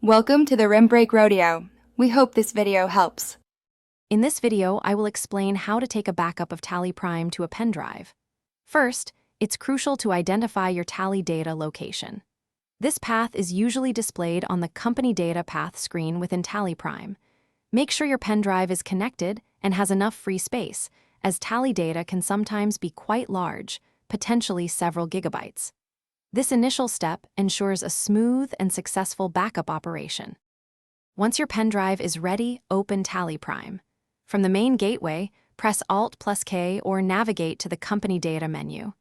Welcome to the Rim Break Rodeo. We hope this video helps. In this video, I will explain how to take a backup of Tally Prime to a pendrive. First, it's crucial to identify your Tally data location. This path is usually displayed on the Company Data Path screen within Tally Prime. Make sure your pendrive is connected and has enough free space, as Tally data can sometimes be quite large, potentially several gigabytes. This initial step ensures a smooth and successful backup operation. Once your pendrive is ready, open Tally Prime. From the main gateway, press Alt+K or navigate to the Company Data menu.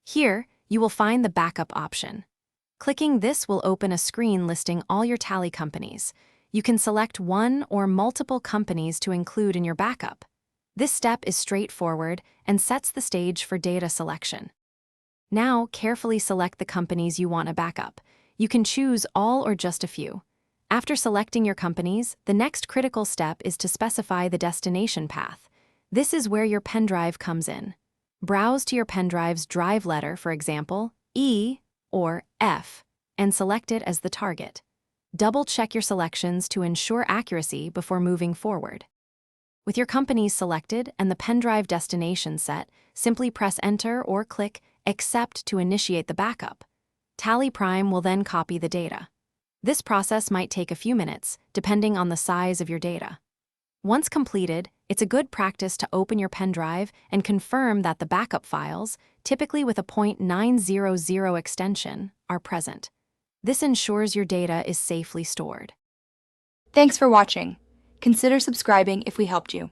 Here, you will find the Backup option. Clicking this will open a screen listing all your Tally companies. You can select one or multiple companies to include in your backup. This step is straightforward and sets the stage for data selection. Now, carefully select the companies you want to backup. You can choose all or just a few. After selecting your companies, the next critical step is to specify the destination path. This is where your pendrive comes in. Browse to your pendrive's drive letter, for example, E or F, and select it as the target. Double-check your selections to ensure accuracy before moving forward. With your companies selected and the pendrive destination set, simply press Enter or click Accept to initiate the backup. Tally Prime will then copy the data. This process might take a few minutes, depending on the size of your data. Once completed, it's a good practice to open your pendrive and confirm that the backup files, typically with a .900 extension, are present. This ensures your data is safely stored. Thanks for watching. Consider subscribing if we helped you.